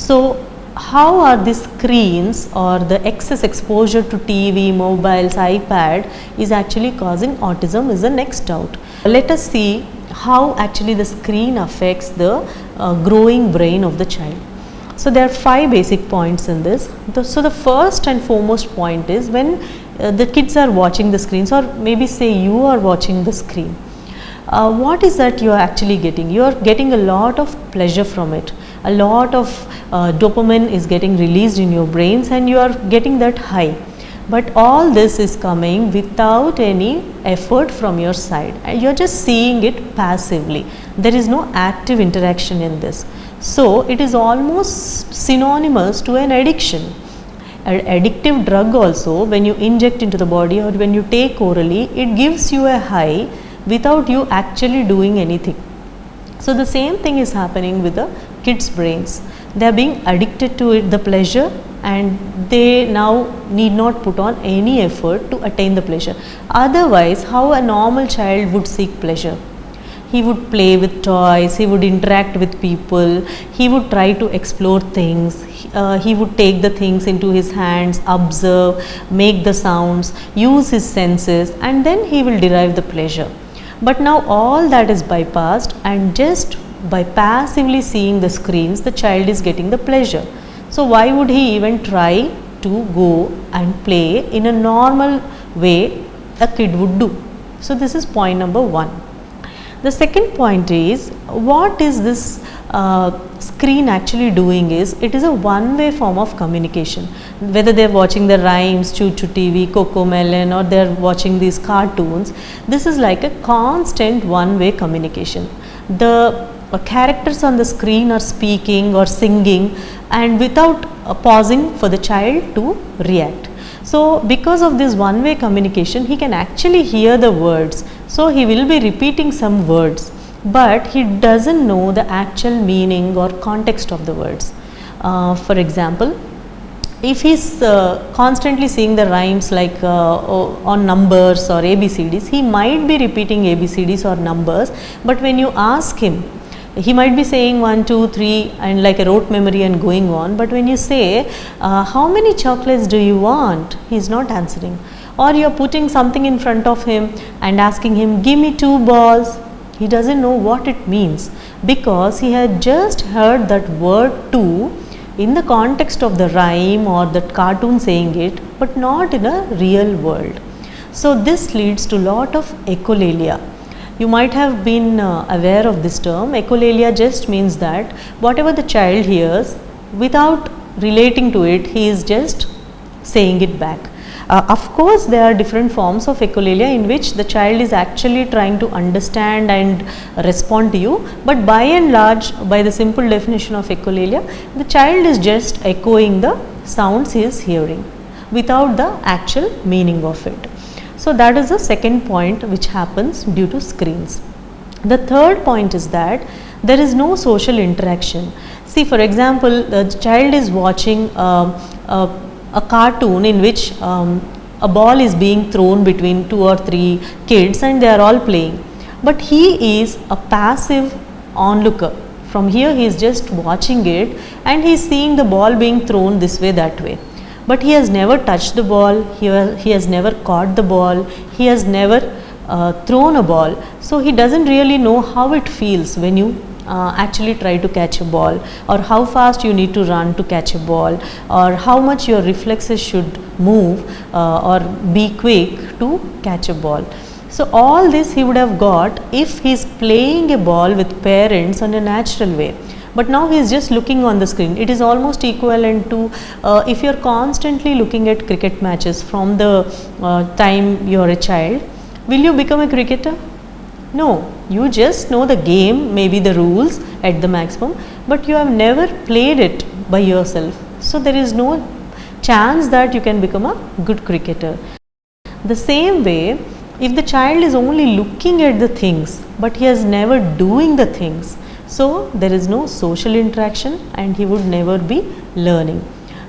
So how are these screens or the excess exposure to TV, mobiles, iPad is actually causing autism is the next doubt. Let us see how actually the screen affects the growing brain of the child. So there are 5 basic points in this. So the first and foremost point is when the kids are watching the screens, or maybe say you are watching the screen, what is that you are actually getting? You are getting a lot of pleasure from it. A lot of dopamine is getting released in your brains and you are getting that high. But all this is coming without any effort from your side. You are just seeing it passively. There is no active interaction in this. So it is almost synonymous to an addiction. An addictive drug also, when you inject into the body or when you take orally, it gives you a high without you actually doing anything. So the same thing is happening with the kids' brains. They are being addicted to it, the pleasure, and they now need not put on any effort to attain the pleasure. Otherwise, how a normal child would seek pleasure? He would play with toys, he would interact with people, he would try to explore things, he would take the things into his hands, observe, make the sounds, use his senses, and then he will derive the pleasure. But now all that is bypassed, and just by passively seeing the screens, the child is getting the pleasure. So why would he even try to go and play in a normal way a kid would do? So this is point number 1. The second point is, what is this screen actually doing is, it is a one-way form of communication. Whether they are watching the rhymes, Choo Choo TV, Coco Melon, or they are watching these cartoons, this is like a constant one-way communication. The characters on the screen are speaking or singing, and without pausing for the child to react. So because of this one-way communication, he can actually hear the words. So he will be repeating some words, but he doesn't know the actual meaning or context of the words. For example, if he is constantly seeing the rhymes like on numbers or ABCDs, he might be repeating ABCDs or numbers, but when you ask him, he might be saying 1, 2, 3 and like a rote memory and going on, but when you say how many chocolates do you want, he is not answering. Or you are putting something in front of him and asking him, give me 2 balls. He doesn't know what it means, because he had just heard that word 2 in the context of the rhyme or that cartoon saying it, but not in a real world. So this leads to lot of echolalia. You might have been aware of this term. Echolalia just means that whatever the child hears, without relating to it, he is just saying it back. Of course, there are different forms of echolalia in which the child is actually trying to understand and respond to you, but by and large, by the simple definition of echolalia, the child is just echoing the sounds he is hearing without the actual meaning of it. So that is the second point which happens due to screens. The third point is that there is no social interaction. See, for example, the child is watching a cartoon in which a ball is being thrown between 2 or 3 kids and they are all playing, but he is a passive onlooker. From here he is just watching it and he is seeing the ball being thrown this way, that way, but he has never touched the ball, he has never caught the ball, he has never thrown a ball. So he doesn't really know how it feels when you actually try to catch a ball, or how fast you need to run to catch a ball, or how much your reflexes should move or be quick to catch a ball. So all this he would have got if he is playing a ball with parents in a natural way. But now he is just looking on the screen. It is almost equivalent to if you are constantly looking at cricket matches from the time you are a child, will you become a cricketer? No, you just know the game, maybe the rules at the maximum, but you have never played it by yourself. So there is no chance that you can become a good cricketer. The same way, if the child is only looking at the things, but he has never doing the things, so there is no social interaction and he would never be learning.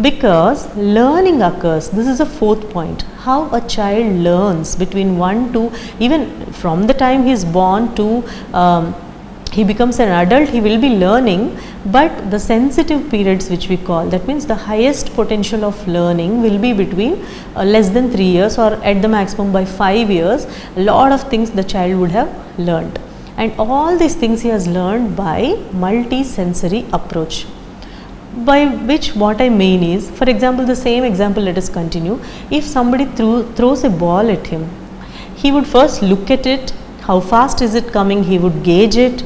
Because learning occurs, this is the fourth point, how a child learns between 1 to, even from the time he is born to he becomes an adult, he will be learning, but the sensitive periods which we call, that means the highest potential of learning will be between less than 3 years or at the maximum by 5 years. A lot of things the child would have learned, and all these things he has learned by multi-sensory approach. By which what I mean is, for example, the same example, let us continue. If somebody throws a ball at him, he would first look at it, how fast is it coming, he would gauge it.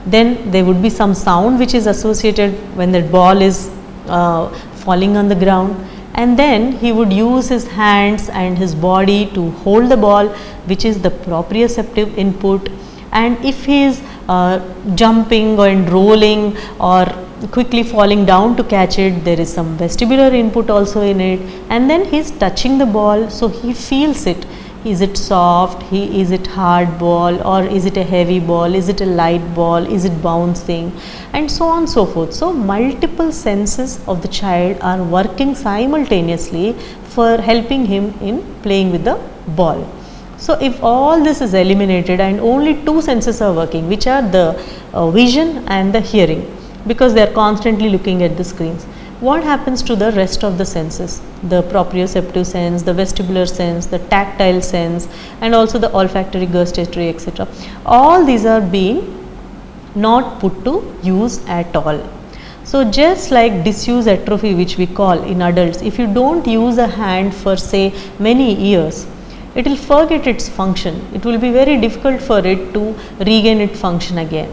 Then there would be some sound which is associated when that ball is falling on the ground, and then he would use his hands and his body to hold the ball, which is the proprioceptive input. And if he is jumping and rolling or quickly falling down to catch it, there is some vestibular input also in it, and then he is touching the ball, so he feels it. Is it soft, is it hard ball, or is it a heavy ball, is it a light ball, is it bouncing, and so on and so forth. So multiple senses of the child are working simultaneously for helping him in playing with the ball. So if all this is eliminated and only two senses are working, which are the vision and the hearing, because they are constantly looking at the screens, what happens to the rest of the senses? The proprioceptive sense, the vestibular sense, the tactile sense, and also the olfactory, gustatory, etc. All these are being not put to use at all. So just like disuse atrophy, which we call in adults, if you don't use a hand for say many years, it will forget its function. It will be very difficult for it to regain its function again.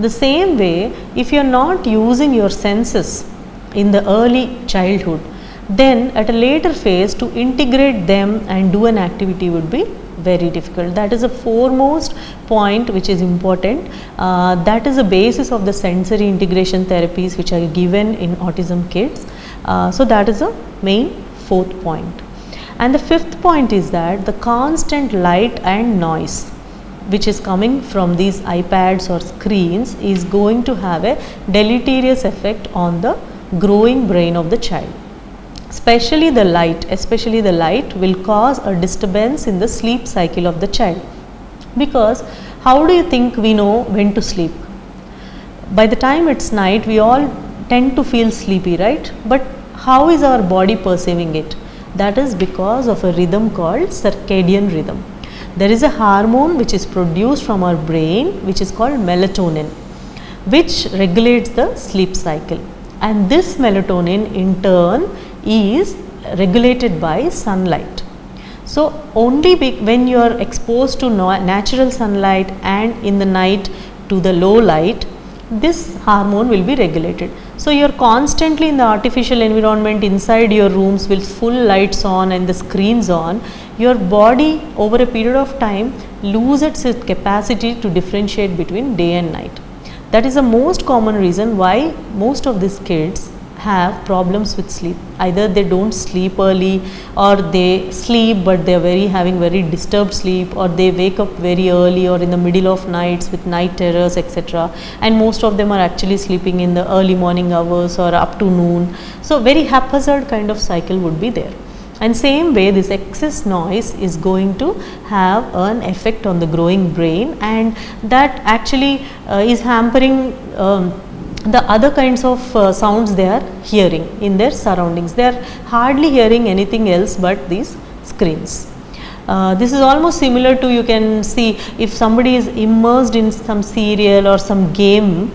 The same way, if you are not using your senses in the early childhood, then at a later phase to integrate them and do an activity would be very difficult. That is a foremost point which is important. That is the basis of the sensory integration therapies which are given in autism kids. So that is a main fourth point. And the fifth point is that the constant light and noise which is coming from these iPads or screens is going to have a deleterious effect on the growing brain of the child. Especially the light will cause a disturbance in the sleep cycle of the child. Because how do you think we know when to sleep? By the time it's night, we all tend to feel sleepy, right? But how is our body perceiving it? That is because of a rhythm called circadian rhythm. There is a hormone which is produced from our brain which is called melatonin, which regulates the sleep cycle, and this melatonin in turn is regulated by sunlight. So only when you are exposed to natural sunlight and in the night to the low light, this hormone will be regulated. So you are constantly in the artificial environment inside your rooms with full lights on and the screens on. Your body over a period of time loses its capacity to differentiate between day and night. That is the most common reason why most of these kids have problems with sleep. Either they don't sleep early, or they sleep but they are having very disturbed sleep, or they wake up very early or in the middle of nights with night terrors, etc. And most of them are actually sleeping in the early morning hours or up to noon. So very haphazard kind of cycle would be there. And same way, this excess noise is going to have an effect on the growing brain, and that actually is hampering the other kinds of sounds they are hearing in their surroundings. They are hardly hearing anything else but these screens. This is almost similar to, you can see, if somebody is immersed in some serial or some game,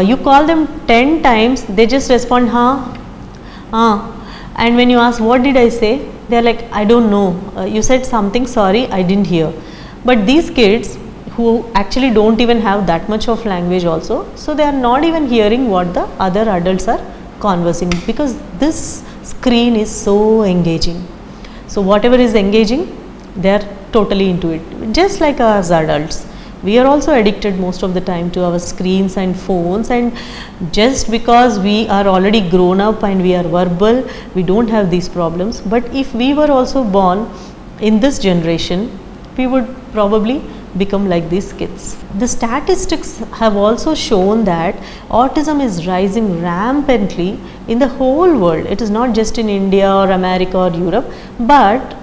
you call them 10 times, they just respond, and when you ask what did I say, they are like, I don't know, you said something, sorry, I didn't hear. But these kids who actually don't even have that much of language also, so they are not even hearing what the other adults are conversing, because this screen is so engaging. So whatever is engaging, they are totally into it. Just like us adults, we are also addicted most of the time to our screens and phones, and just because we are already grown up and we are verbal, we don't have these problems. But if we were also born in this generation, we would probably become like these kids. The statistics have also shown that autism is rising rampantly in the whole world. It is not just in India or America or Europe, but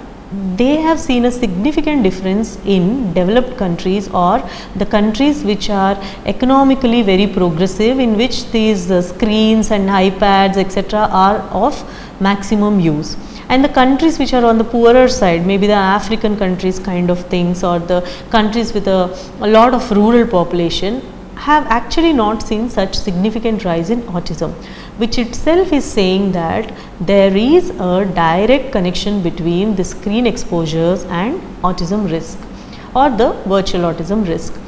they have seen a significant difference in developed countries or the countries which are economically very progressive, in which these screens and iPads etc. are of maximum use. And the countries which are on the poorer side, maybe the African countries kind of things, or the countries with a lot of rural population, have actually not seen such significant rise in autism, which itself is saying that there is a direct connection between the screen exposures and autism risk or the virtual autism risk.